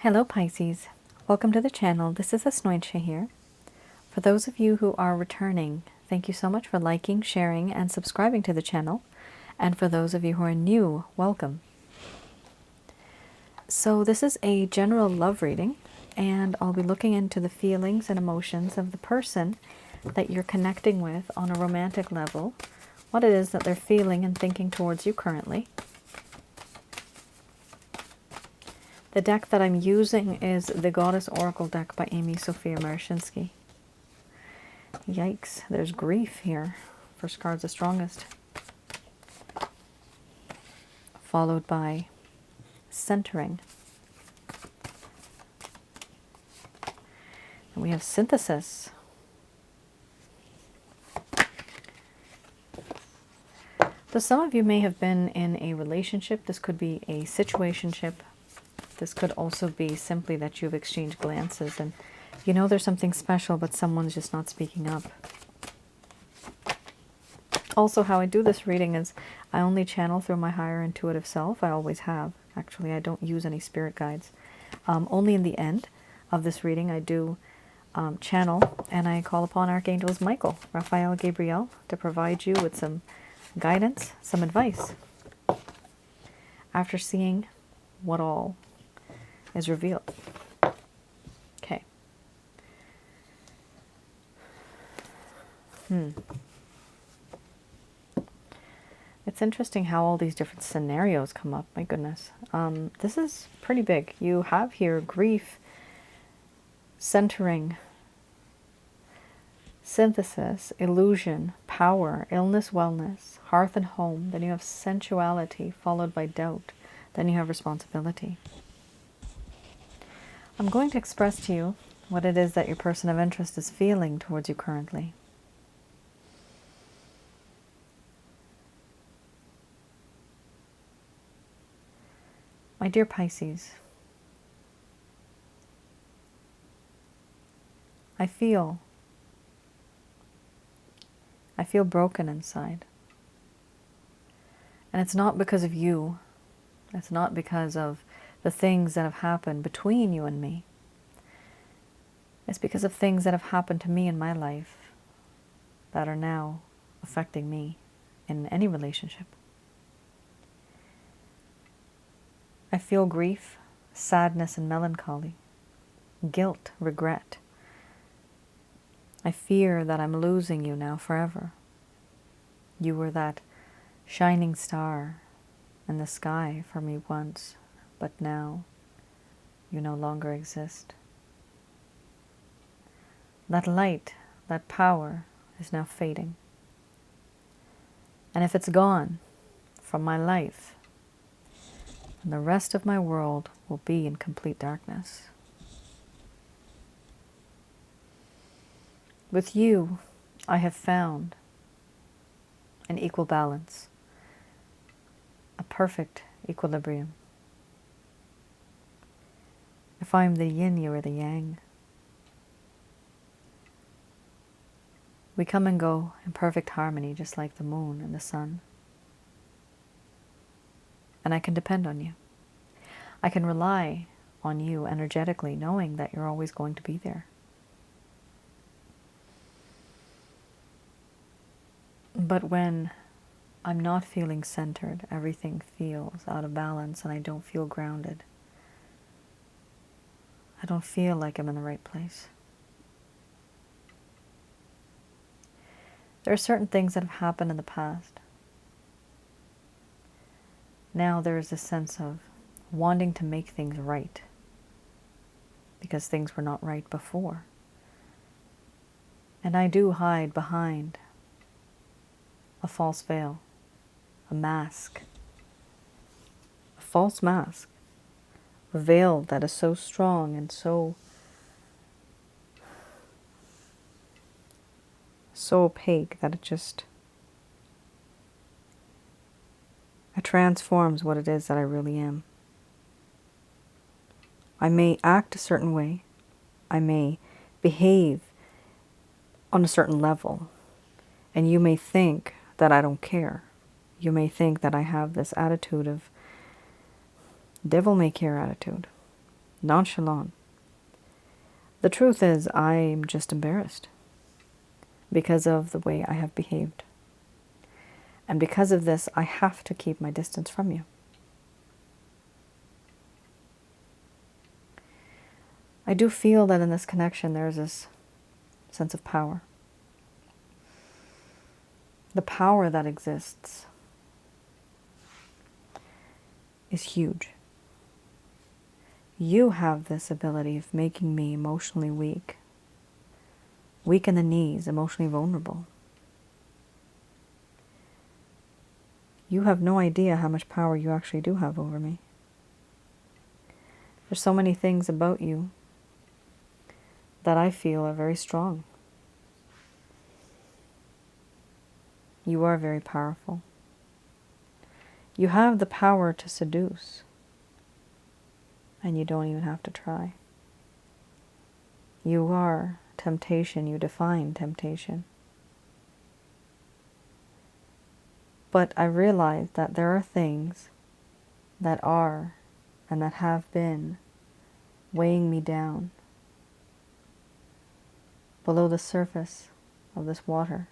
Hello Pisces, welcome to the channel. This is Asnointia here. For those of you who are returning, thank you so much for liking, sharing, and subscribing to the channel. And for those of you who are new, welcome. So this is a general love reading, and I'll be looking into the feelings and emotions of the person that you're connecting with on a romantic level, what it is that they're feeling and thinking towards you currently. The deck that I'm using is the Goddess Oracle deck by Amy Sophia Marashinsky. Yikes, there's grief here. First card's the strongest. Followed by centering. And we have synthesis. So some of you may have been in a relationship. This could be a situationship. This could also be simply that you've exchanged glances and you know there's something special, but someone's just not speaking up. Also, how I do this reading is I only channel through my higher intuitive self. I always have. Actually, I don't use any spirit guides. Only in the end of this reading I do channel, and I call upon Archangels Michael, Raphael, Gabriel to provide you with some guidance, some advice. After seeing what all is revealed. Okay. It's interesting how all these different scenarios come up. My goodness. This is pretty big. You have here grief, centering, synthesis, illusion, power, illness, wellness, hearth and home. Then you have sensuality followed by doubt. Then you have responsibility. I'm going to express to you what it is that your person of interest is feeling towards you currently. My dear Pisces, I feel broken inside. And it's not because of you. It's not because of the things that have happened between you and me. It's because of things that have happened to me in my life that are now affecting me in any relationship. I feel grief, sadness, and melancholy, guilt, regret. I fear that I'm losing you now forever. You were that shining star in the sky for me once, but now you no longer exist. That light, that power is now fading. And if it's gone from my life, then the rest of my world will be in complete darkness. With you, I have found an equal balance, a perfect equilibrium. If I'm the yin, you are the yang. We come and go in perfect harmony, just like the moon and the sun. And I can depend on you. I can rely on you energetically, knowing that you're always going to be there. But when I'm not feeling centered, everything feels out of balance and I don't feel grounded. I don't feel like I'm in the right place. There are certain things that have happened in the past. Now there is a sense of wanting to make things right because things were not right before. And I do hide behind a false veil, a mask, a false mask, a veil that is so strong and so opaque that it transforms what it is that I really am. I may act a certain way, I may behave on a certain level, and you may think that I don't care. You may think that I have this attitude of devil may care attitude. nonchalant. The truth is, I'm just embarrassed because of the way I have behaved. And because of this, I have to keep my distance from you. I do feel that in this connection there's this sense of power. The power that exists is huge. You have this ability of making me emotionally weak in the knees, emotionally vulnerable. You have no idea how much power you actually do have over me. There's so many things about you that I feel are very strong. You are very powerful. You have the power to seduce, and you don't even have to try. You are temptation, you define temptation. But I realize that there are things that are and that have been weighing me down below the surface of this water.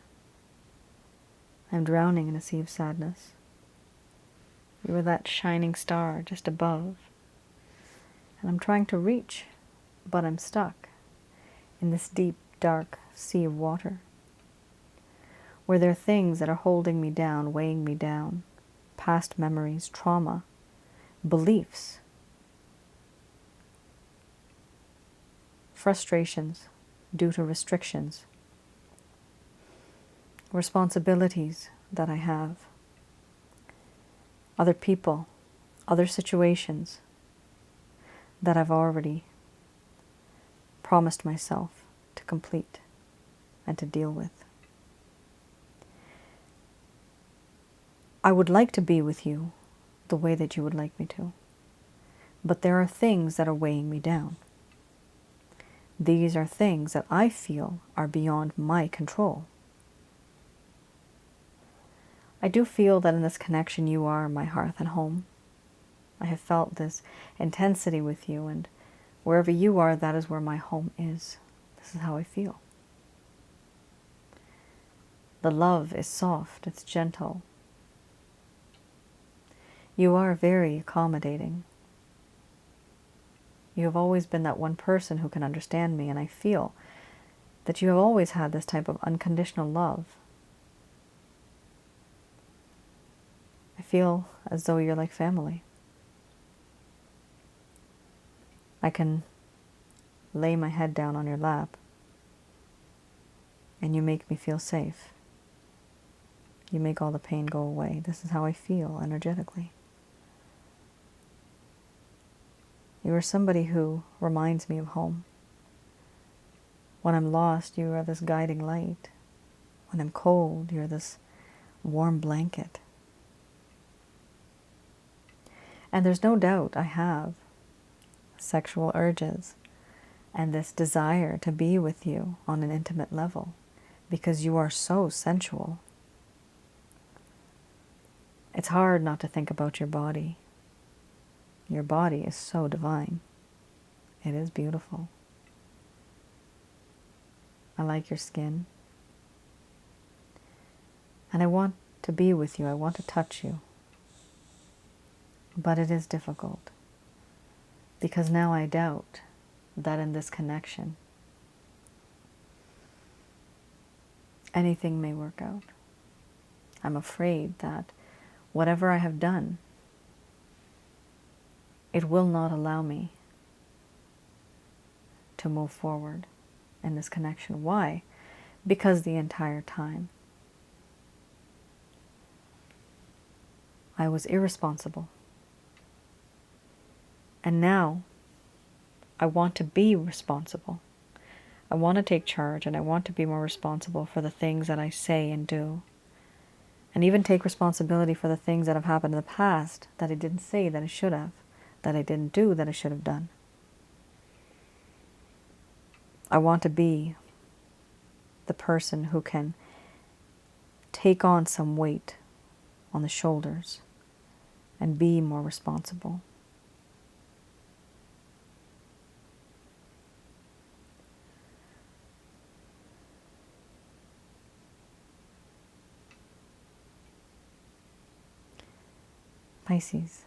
I'm drowning in a sea of sadness. You are that shining star just above, and I'm trying to reach, but I'm stuck in this deep, dark sea of water, where there are things that are holding me down, weighing me down, past memories, trauma, beliefs, frustrations due to restrictions, responsibilities that I have, other people, other situations that I've already promised myself to complete and to deal with. I would like to be with you the way that you would like me to, but there are things that are weighing me down. These are things that I feel are beyond my control. I do feel that in this connection you are my hearth and home. I have felt this intensity with you, and wherever you are, that is where my home is. This is how I feel. The love is soft, it's gentle. You are very accommodating. You have always been that one person who can understand me, and I feel that you have always had this type of unconditional love. I feel as though you're like family. I can lay my head down on your lap, and you make me feel safe. You make all the pain go away. This is how I feel energetically. You are somebody who reminds me of home. When I'm lost, you are this guiding light. When I'm cold, you're this warm blanket. And there's no doubt I have sexual urges and this desire to be with you on an intimate level because you are so sensual. It's hard not to think about your body. Your body is so divine. It is beautiful. I like your skin. And I want to be with you. I want to touch you. But it is difficult. Because now I doubt that in this connection, anything may work out. I'm afraid that whatever I have done, it will not allow me to move forward in this connection. Why? Because the entire time I was irresponsible. And now I want to be responsible. I want to take charge, and I want to be more responsible for the things that I say and do. And even take responsibility for the things that have happened in the past that I didn't say that I should have, that I didn't do that I should have done. I want to be the person who can take on some weight on the shoulders and be more responsible. Pisces.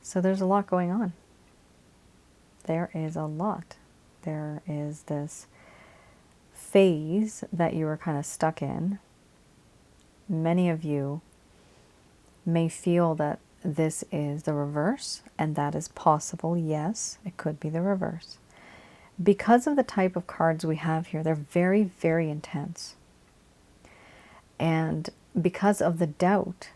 So there's a lot going on. There is a lot. There is this phase that you were kind of stuck in. Many of you may feel that this is the reverse, and that is possible. Yes, it could be the reverse. Because of the type of cards we have here, they're very, very intense. And because of the doubt,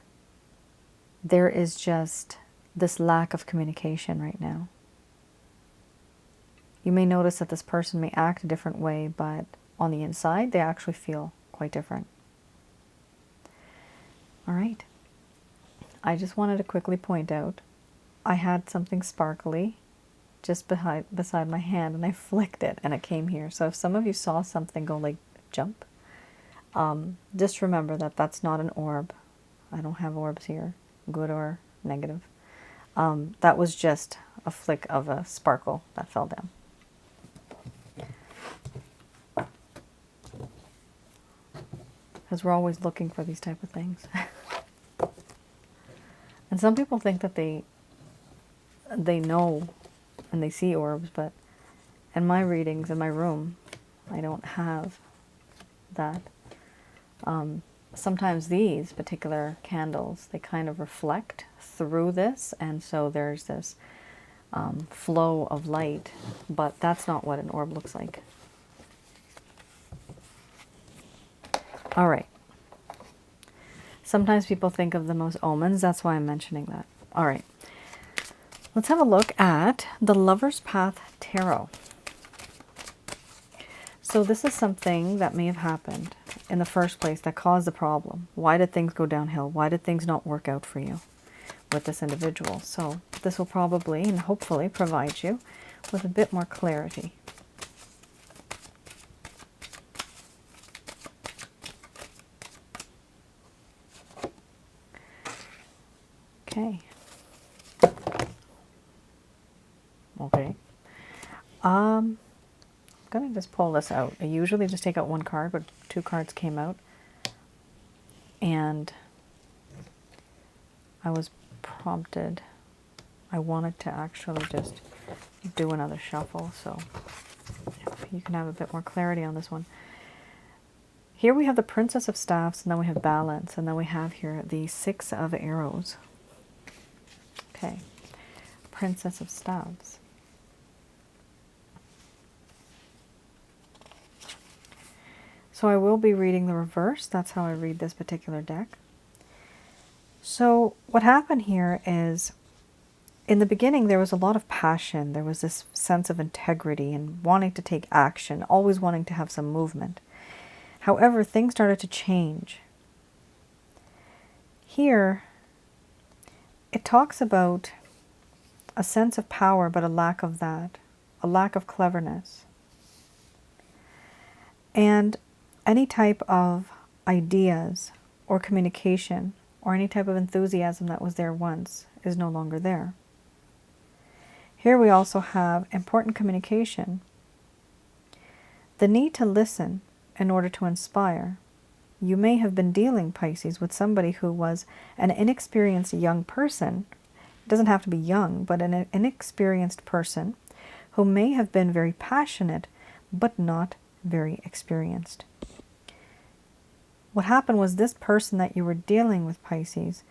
there is just this lack of communication right now. You may notice that this person may act a different way, but on the inside, they actually feel quite different. All right. I just wanted to quickly point out, I had something sparkly just beside my hand, and I flicked it, and it came here. So if some of you saw something go like jump, just remember that that's not an orb. I don't have orbs here, good or negative. That was just a flick of a sparkle that fell down. Because we're always looking for these type of things. And some people think that they know and they see orbs, but in my readings, in my room, I don't have that. Sometimes these particular candles, they kind of reflect through this, and so there's this flow of light, but that's not what an orb looks like. All right. Sometimes people think of them as omens. That's why I'm mentioning that. All right. Let's have a look at the Lover's Path Tarot. So this is something that may have happened in the first place that caused the problem. Why did things go downhill? Why did things not work out for you with this individual? So this will probably and hopefully provide you with a bit more clarity. Okay. Okay. I'm going to just pull this out. I usually just take out one card, but two cards came out. And I was prompted. I wanted to actually just do another shuffle, so you can have a bit more clarity on this one. Here we have the Princess of Staffs, and then we have Balance, and then we have here the Six of Arrows. Okay, Princess of Staffs. So I will be reading the reverse. That's how I read this particular deck. So what happened here is, in the beginning, there was a lot of passion. There was this sense of integrity and wanting to take action, always wanting to have some movement. However, things started to change. Here, it talks about a sense of power, but a lack of that, a lack of cleverness. And any type of ideas or communication or any type of enthusiasm that was there once is no longer there. Here we also have important communication. The need to listen in order to inspire. You may have been dealing, Pisces, with somebody who was an inexperienced young person. It doesn't have to be young, but an inexperienced person who may have been very passionate, but not very experienced. What happened was this person that you were dealing with, Pisces,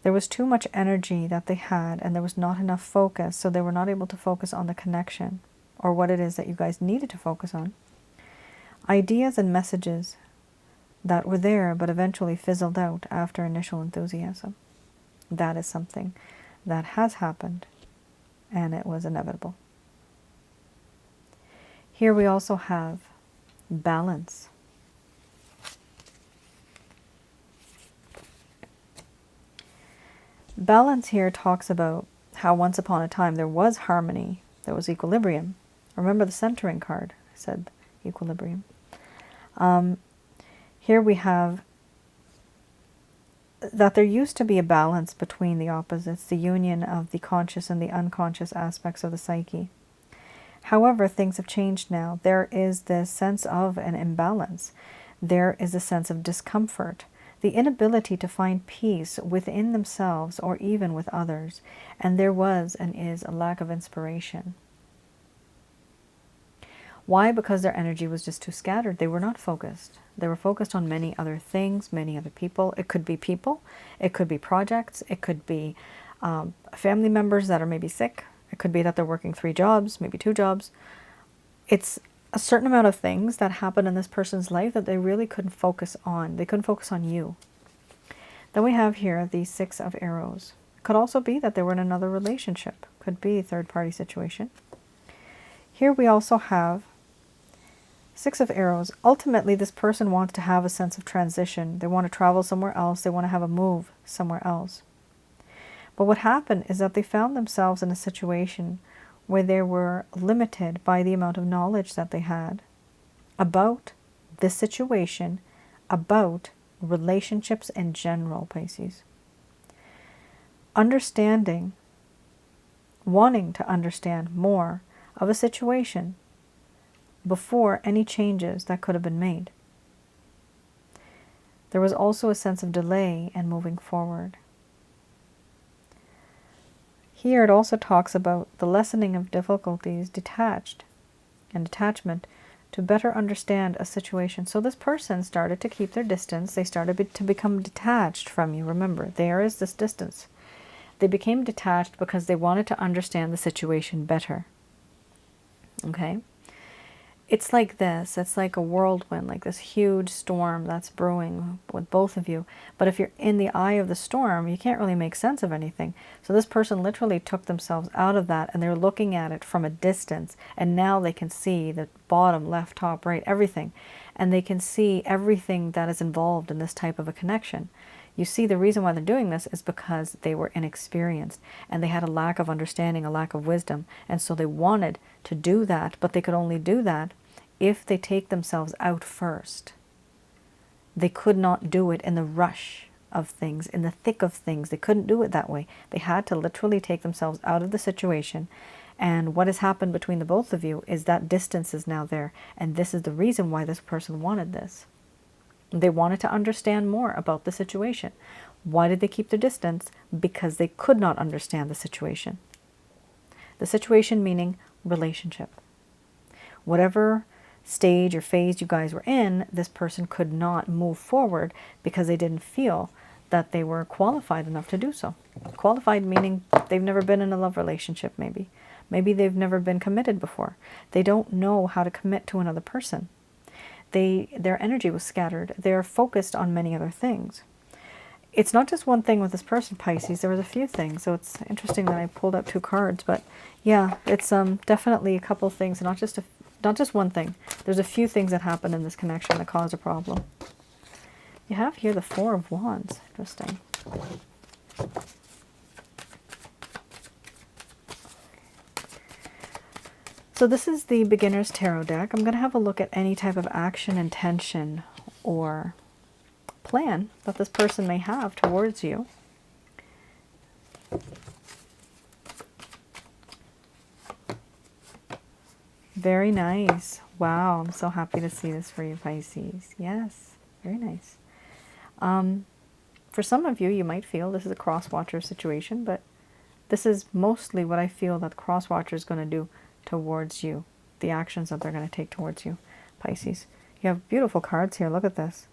there was too much energy that they had, and there was not enough focus, so they were not able to focus on the connection or what it is that you guys needed to focus on. Ideas and messages that were there but eventually fizzled out after initial enthusiasm. That is something that has happened, and it was inevitable. Here we also have Balance. Balance here talks about how once upon a time there was harmony, there was equilibrium. Remember the centering card, I said equilibrium. Here we have that there used to be a balance between the opposites, the union of the conscious and the unconscious aspects of the psyche. However, things have changed now. There is this sense of an imbalance. There is a sense of discomfort. the inability to find peace within themselves or even with others. And there was and is a lack of inspiration. Why? Because their energy was just too scattered. They were not focused. They were focused on many other things, many other people. It could be people. It could be projects. It could be family members that are maybe sick. It could be that they're working 3 jobs, maybe 2 jobs. It's a certain amount of things that happen in this person's life that they really couldn't focus on. They couldn't focus on you. Then we have here the 6 of Arrows. It could also be that they were in another relationship. Could be a third-party situation. Here we also have 6 of Arrows. Ultimately, this person wants to have a sense of transition. They want to travel somewhere else. They want to have a move somewhere else. But what happened is that they found themselves in a situation where they were limited by the amount of knowledge that they had about this situation, about relationships in general, Pisces. Understanding, wanting to understand more of a situation before any changes that could have been made. There was also a sense of delay in moving forward. Here it also talks about the lessening of difficulties, detached and detachment to better understand a situation. So this person started to keep their distance. They started to become detached from you. Remember, there is this distance. They became detached because they wanted to understand the situation better. Okay? It's like this. It's like a whirlwind, like this huge storm that's brewing with both of you. But if you're in the eye of the storm, you can't really make sense of anything. So this person literally took themselves out of that, and they're looking at it from a distance. And now they can see the bottom, left, top, right, everything. And they can see everything that is involved in this type of a connection. You see, the reason why they're doing this is because they were inexperienced and they had a lack of understanding, a lack of wisdom. And so they wanted to do that, but they could only do that if they take themselves out first. They could not do it in the rush of things, in the thick of things. They couldn't do it that way. They had to literally take themselves out of the situation. And what has happened between the both of you is that distance is now there. And this is the reason why this person wanted this. They wanted to understand more about the situation. Why did they keep their distance? Because they could not understand the situation. The situation meaning relationship. Whatever stage or phase you guys were in, this person could not move forward because they didn't feel that they were qualified enough to do so. Qualified meaning they've never been in a love relationship, maybe. Maybe they've never been committed before. They don't know how to commit to another person. Their energy was scattered. They're focused on many other things. It's not just one thing with this person, Pisces. There was a few things. So it's interesting that I pulled out 2 cards. But yeah, it's definitely a couple things, not just one thing. There's a few things that happened in this connection that caused a problem. You have here the 4 of Wands. Interesting. So this is the Beginner's Tarot deck. I'm going to have a look at any type of action, intention, or plan that this person may have towards you. Very nice. Wow, I'm so happy to see this for you, Pisces. Yes, very nice. For some of you, you might feel this is a cross-watcher situation, but this is mostly what I feel that the cross-watcher is going to do towards you, the actions that they're going to take towards you, Pisces. You have beautiful cards here. Look at this.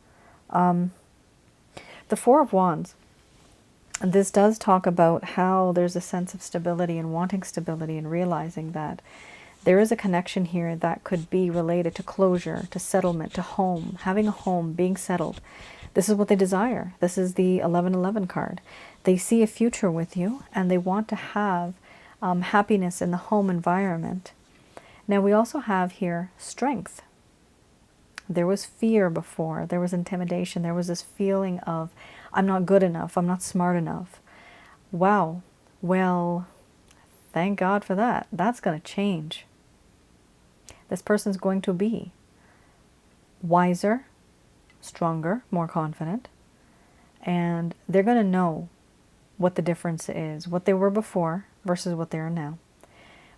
The 4 of Wands. And this does talk about how there's a sense of stability and wanting stability and realizing that there is a connection here that could be related to closure, to settlement, to home, having a home, being settled. This is what they desire. This is the 1111 card. They see a future with you and they want to have happiness in the home environment. Now we also have here strength. There was fear before. There was intimidation. There was this feeling of, I'm not good enough. I'm not smart enough. Wow. Well, thank God for that. That's going to change. This person's going to be wiser, stronger, more confident, and they're going to know what the difference is, what they were before versus what they are now.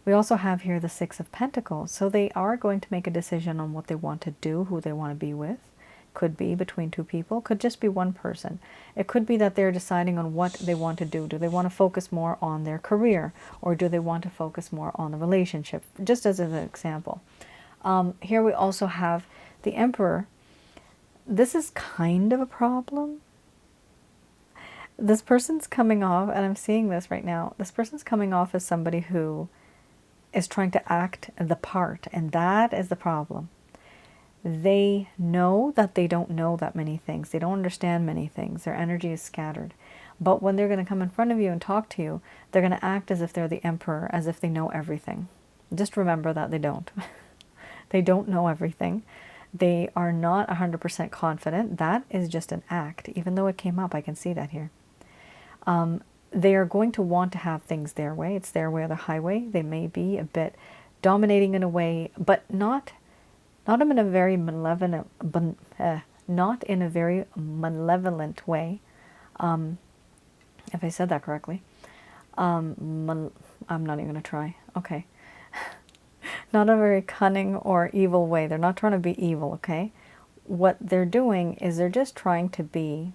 We also have here the 6 of Pentacles. So they are going to make a decision on what they want to do, who they want to be with. could be between two people, could just be one person. It could be that they're deciding on what they want to do. Do they want to focus more on their career, or do they want to focus more on the relationship? Just as an example. Here we also have the Emperor. This is kind of a problem. This person's coming off, and I'm seeing this right now, this person's coming off as somebody who is trying to act the part, and that is the problem. They know that they don't know that many things. They don't understand many things. Their energy is scattered. But when they're going to come in front of you and talk to you, they're going to act as if they're the emperor, as if they know everything. Just remember that they don't. They don't know everything. They are not 100% confident. That is just an act. Even though it came up, I can see that here. They are going to want to have things their way. It's their way or the highway. They may be a bit dominating in a way, but not in a very malevolent, not in a very malevolent way. If I said that correctly, I'm not even gonna try. Okay, not a very cunning or evil way. They're not trying to be evil. Okay, what they're doing is they're just trying to be.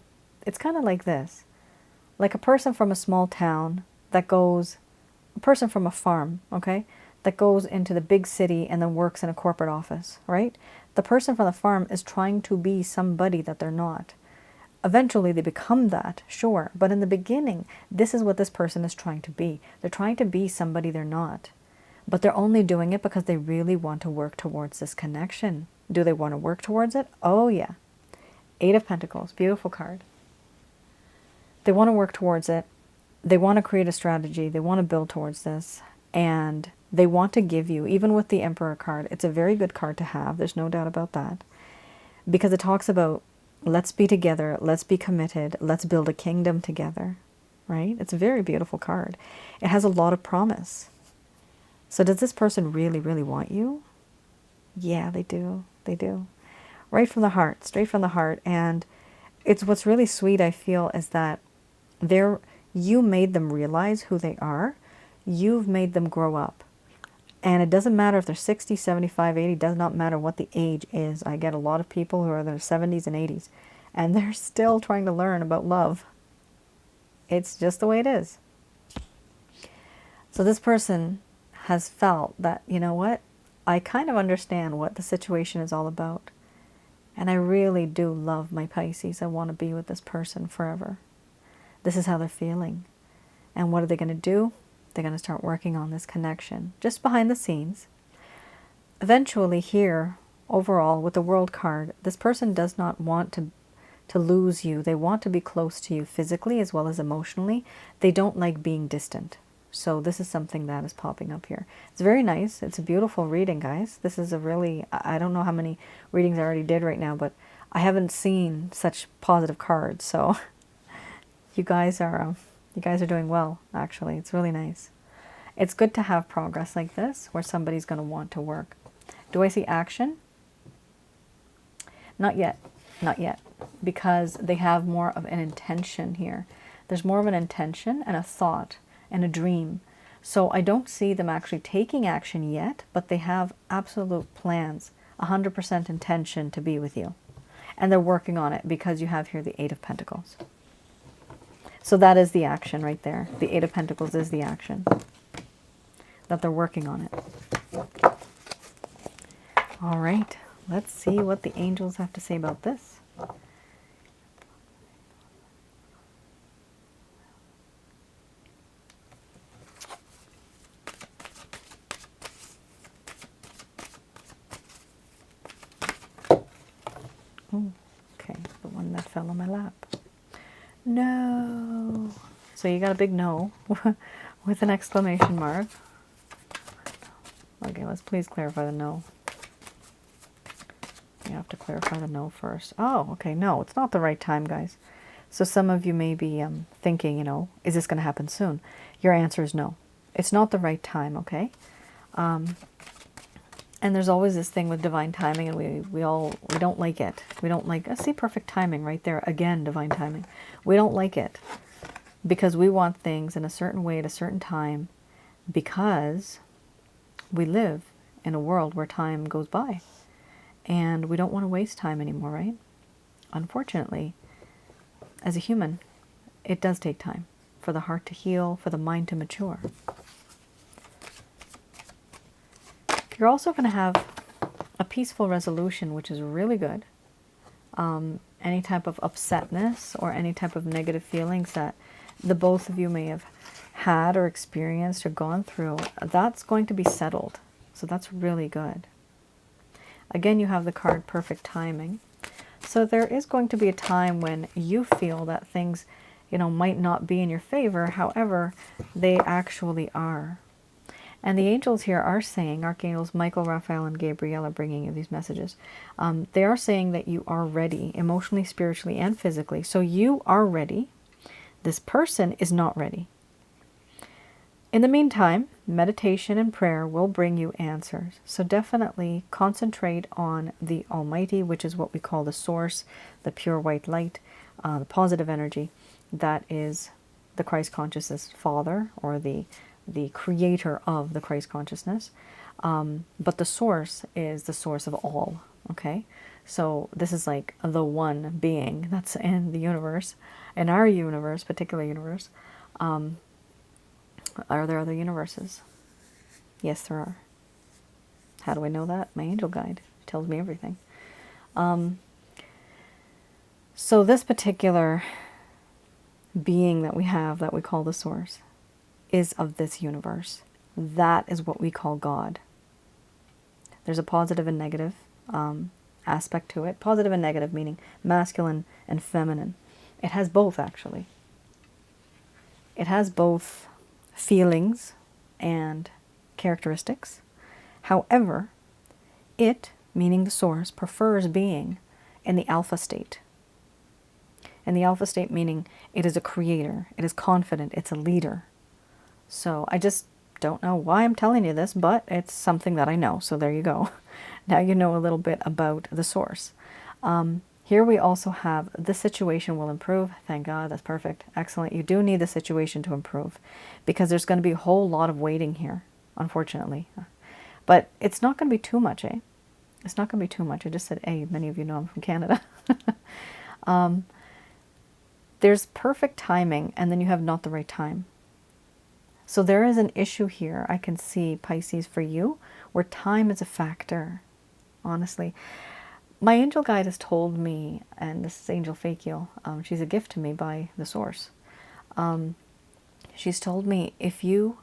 It's kind of like this. Like a person from a small town that goes, a person from a farm, okay, that goes into the big city and then works in a corporate office, right? The person from the farm is trying to be somebody that they're not. Eventually they become that, sure, but in the beginning, this is what this person is trying to be. They're trying to be somebody they're not, but they're only doing it because they really want to work towards this connection. Do they want to work towards it? Oh yeah. 8 of Pentacles, beautiful card. They want to work towards it. They want to create a strategy. They want to build towards this. And they want to give you, even with the Emperor card, it's a very good card to have. There's no doubt about that. Because it talks about, let's be together. Let's be committed. Let's build a kingdom together. Right? It's a very beautiful card. It has a lot of promise. So does this person really, really want you? Yeah, they do. They do. Right from the heart. Straight from the heart. And it's what's really sweet, I feel, is that you made them realize who they are. You've made them grow up. And it doesn't matter if they're 60, 75, 80, does not matter what the age is. I get a lot of people who are in their 70s and 80s, and they're still trying to learn about love. It's just the way it is. So this person has felt that, you know what, I kind of understand what the situation is all about. And I really do love my Pisces. I want to be with this person forever. This is how they're feeling. And what are they going to do? They're going to start working on this connection, just behind the scenes. Eventually here, overall, with the World card, this person does not want to lose you. They want to be close to you physically as well as emotionally. They don't like being distant. So this is something that is popping up here. It's very nice. It's a beautiful reading, guys. This is a really, I don't know how many readings I already did right now, but I haven't seen such positive cards. So you guys are doing well, actually. It's really nice. It's good to have progress like this where somebody's going to want to work. Do I see action? Not yet. Not yet. Because they have more of an intention here. There's more of an intention and a thought and a dream. So I don't see them actually taking action yet, but they have absolute plans, 100% intention to be with you. And they're working on it because you have here the 8 of Pentacles. So that is the action right there. The 8 of Pentacles is the action. That they're working on it. All right. Let's see what the angels have to say about this. Oh, okay. The one that fell on my lap. No. So you got a big no with an exclamation mark. Okay, let's please clarify the no. You have to clarify the no first. Oh, okay, no, it's not the right time, guys. So some of you may be thinking, you know, is this going to happen soon? Your answer is no. It's not the right time, okay? And there's always this thing with divine timing, and we don't like it. We don't like, see, perfect timing right there. Again, divine timing. We don't like it because we want things in a certain way at a certain time, because we live in a world where time goes by and we don't want to waste time anymore, right? unfortunately, as a human, it does take time for the heart to heal, for the mind to mature. You're also going to have a peaceful resolution, which is really good. Any type of upsetness or any type of negative feelings that the both of you may have had or experienced or gone through, that's going to be settled. So that's really good. Again, you have the card perfect timing. So there is going to be a time when you feel that things, might not be in your favor. However, they actually are. And the angels here are saying, Archangels Michael, Raphael, and Gabriel are bringing you these messages. They are saying that you are ready, emotionally, spiritually, and physically. So you are ready. This person is not ready. In the meantime, meditation and prayer will bring you answers. So definitely concentrate on the Almighty, which is what we call the source, the pure white light, the positive energy. That is the Christ consciousness Father, or the creator of the Christ consciousness. But the source is the source of all, okay? So this is like the one being that's in the universe, in our universe, particular universe. Are there other universes? Yes, there are. How do I know that? My angel guide tells me everything. So this particular being that we have, that we call the source, is of this universe. That is what we call God. There's a positive and negative aspect to it. Positive and negative meaning masculine and feminine. It has both, actually. It has both feelings and characteristics. However, it, meaning the source, prefers being in the alpha state. And the alpha state meaning it is a creator, it is confident, it's a leader. So I just don't know why I'm telling you this, but it's something that I know. So there you go. Now you know a little bit about the source. Here we also have the situation will improve. Thank God, that's perfect. Excellent. You do need the situation to improve because there's going to be a whole lot of waiting here, unfortunately. But it's not going to be too much, eh? It's not going to be too much. I just said, hey, many of you know I'm from Canada. There's perfect timing, and then you have not the right time. So there is an issue here, I can see, Pisces, for you, where time is a factor, honestly. My angel guide has told me, and this is Angel Fakiel, she's a gift to me by the source. She's told me, if you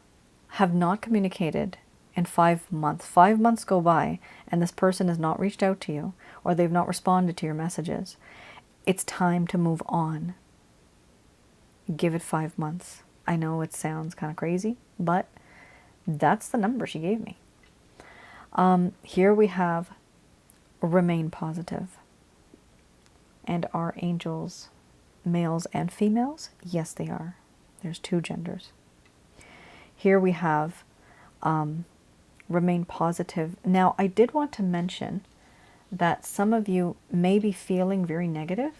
have not communicated in 5 months, 5 months go by, and this person has not reached out to you, or they've not responded to your messages, it's time to move on. Give it 5 months. I know it sounds kind of crazy, but that's the number she gave me. Here we have remain positive. And are angels males and females? Yes, they are. There's 2 genders. Here we have remain positive. Now, I did want to mention that some of you may be feeling very negative.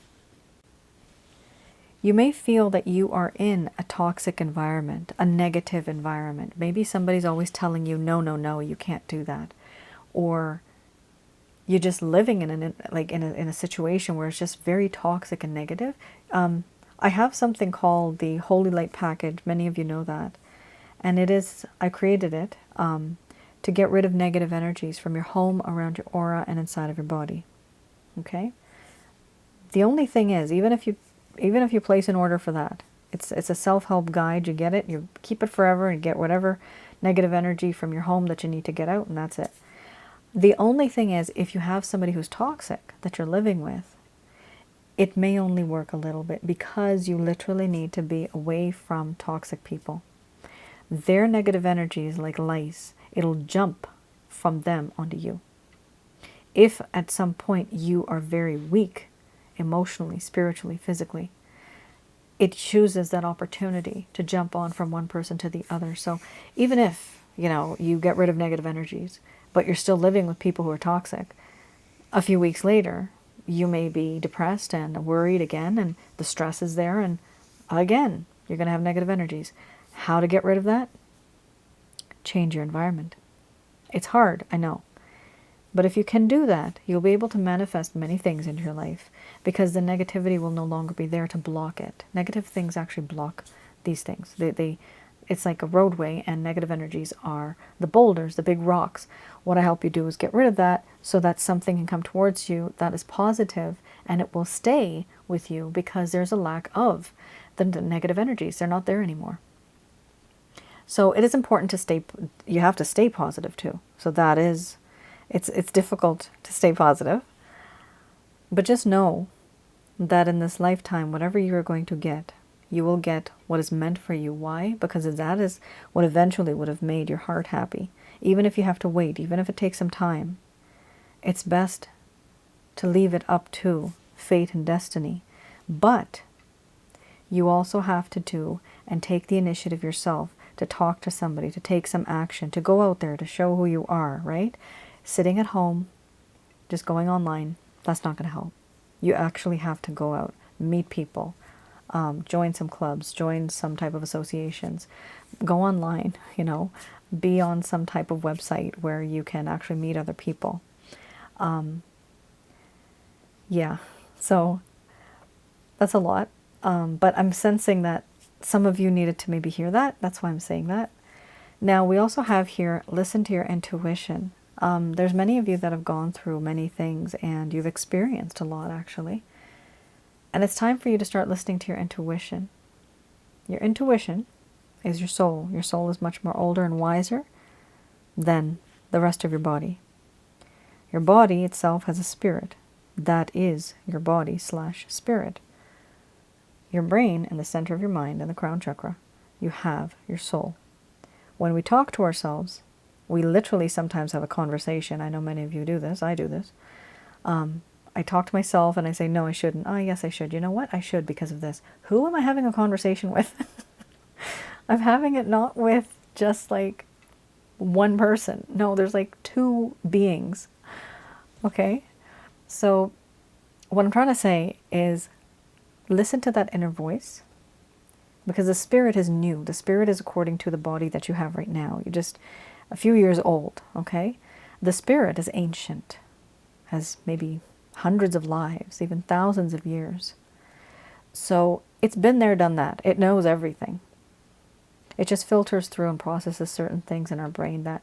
You may feel that you are in a toxic environment, a negative environment. Maybe somebody's always telling you, no, no, no, you can't do that. Or you're just living in a situation where it's just very toxic and negative. I have something called the Holy Light Package. Many of you know that. And I created it to get rid of negative energies from your home, around your aura, and inside of your body. Okay? The only thing is, even if you place an order for that, it's a self-help guide. You get it, you keep it forever, and get whatever negative energy from your home that you need to get out, and that's it. The only thing is, if you have somebody who's toxic that you're living with, it may only work a little bit because you literally need to be away from toxic people. Their negative energy is like lice. It'll jump from them onto you. If at some point you are very weak, emotionally, spiritually, physically, it chooses that opportunity to jump on from one person to the other. So even if, you get rid of negative energies, but you're still living with people who are toxic, a few weeks later, you may be depressed and worried again, and the stress is there, and again, you're going to have negative energies. How to get rid of that? Change your environment. It's hard, I know. But if you can do that, you'll be able to manifest many things into your life, because the negativity will no longer be there to block it. Negative things actually block these things. It's like a roadway, and negative energies are the boulders, the big rocks. What I help you do is get rid of that so that something can come towards you that is positive, and it will stay with you, because there's a lack of the negative energies. They're not there anymore. So it is important to stay, you have to stay positive too. So that is, it's difficult to stay positive. But just know that in this lifetime, whatever you are going to get, you will get what is meant for you. Why? Because that is what eventually would have made your heart happy. Even if you have to wait, even if it takes some time, it's best to leave it up to fate and destiny. But you also have to do and take the initiative yourself to talk to somebody, to take some action, to go out there, to show who you are, right? Sitting at home, just going online, that's not going to help. You actually have to go out, meet people, join some clubs, join some type of associations, go online, be on some type of website where you can actually meet other people. Yeah, so that's a lot. But I'm sensing that some of you needed to maybe hear that. That's why I'm saying that. Now, we also have here, listen to your intuition. There's many of you that have gone through many things, and you've experienced a lot, actually. And it's time for you to start listening to your intuition. Your intuition is your soul. Your soul is much more older and wiser than the rest of your body. Your body itself has a spirit. That is your body/spirit. Your brain, in the center of your mind, and the crown chakra, you have your soul. When we talk to ourselves, we literally sometimes have a conversation. I know many of you do this. I do this. I talk to myself and I say, no, I shouldn't. Oh, yes, I should. You know what? I should because of this. Who am I having a conversation with? I'm having it not with just like one person. No, there's like two beings. Okay? So what I'm trying to say is, listen to that inner voice, because the spirit is new. The spirit is according to the body that you have right now. You're just a few years old, okay? The spirit is ancient, has maybe hundreds of lives, even thousands of years. So it's been there, done that. It knows everything. It just filters through and processes certain things in our brain that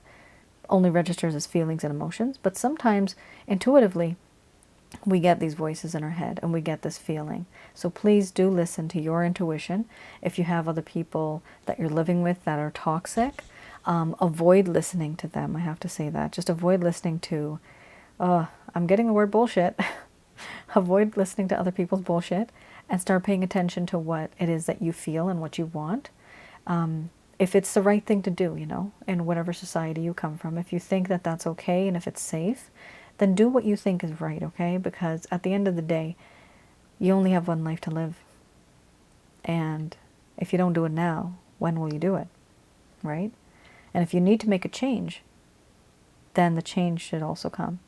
only registers as feelings and emotions. But sometimes, intuitively, we get these voices in our head and we get this feeling. So please do listen to your intuition. If you have other people that you're living with that are toxic, avoid listening to them. I have to say that. Just avoid listening to, I'm getting the word bullshit. Avoid listening to other people's bullshit and start paying attention to what it is that you feel and what you want. If it's the right thing to do, in whatever society you come from, if you think that that's okay and if it's safe, then do what you think is right, okay? Because at the end of the day, you only have one life to live. And if you don't do it now, when will you do it, right? And if you need to make a change, then the change should also come.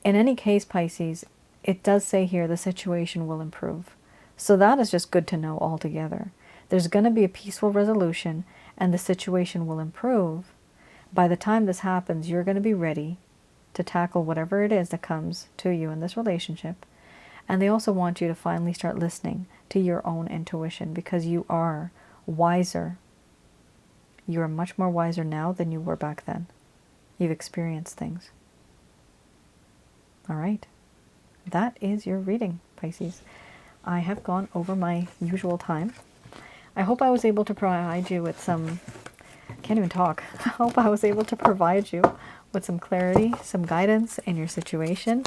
In any case, Pisces, it does say here the situation will improve. So that is just good to know altogether. There's going to be a peaceful resolution and the situation will improve. By the time this happens, you're going to be ready to tackle whatever it is that comes to you in this relationship. And they also want you to finally start listening to your own intuition, because you are wiser. You are much more wiser now than you were back then. You've experienced things. All right. That is your reading, Pisces. I have gone over my usual time. I hope I was able to provide you with some, can't even talk. I hope I was able to provide you with some clarity, some guidance in your situation.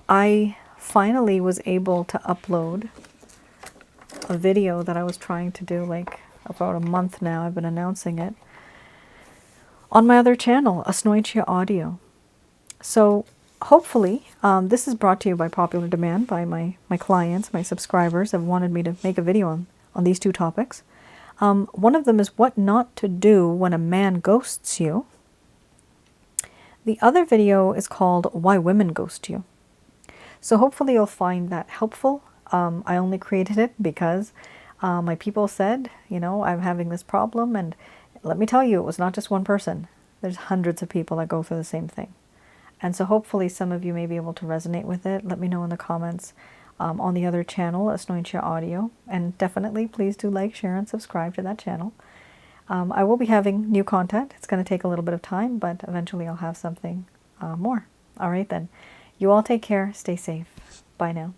I finally was able to upload a video that I was trying to do like about a month now. I've been announcing it on my other channel, Asnointia Audio. So hopefully, this is brought to you by popular demand by my clients, my subscribers have wanted me to make a video on these two topics. One of them is what not to do when a man ghosts you. The other video is called Why Women Ghost You. So hopefully you'll find that helpful. I only created it because my people said, I'm having this problem. And let me tell you, it was not just one person. There's hundreds of people that go through the same thing. And so hopefully some of you may be able to resonate with it. Let me know in the comments on the other channel, Asnointia Audio. And definitely please do like, share, and subscribe to that channel. I will be having new content. It's going to take a little bit of time, but eventually I'll have something more. All right then. You all take care. Stay safe. Bye now.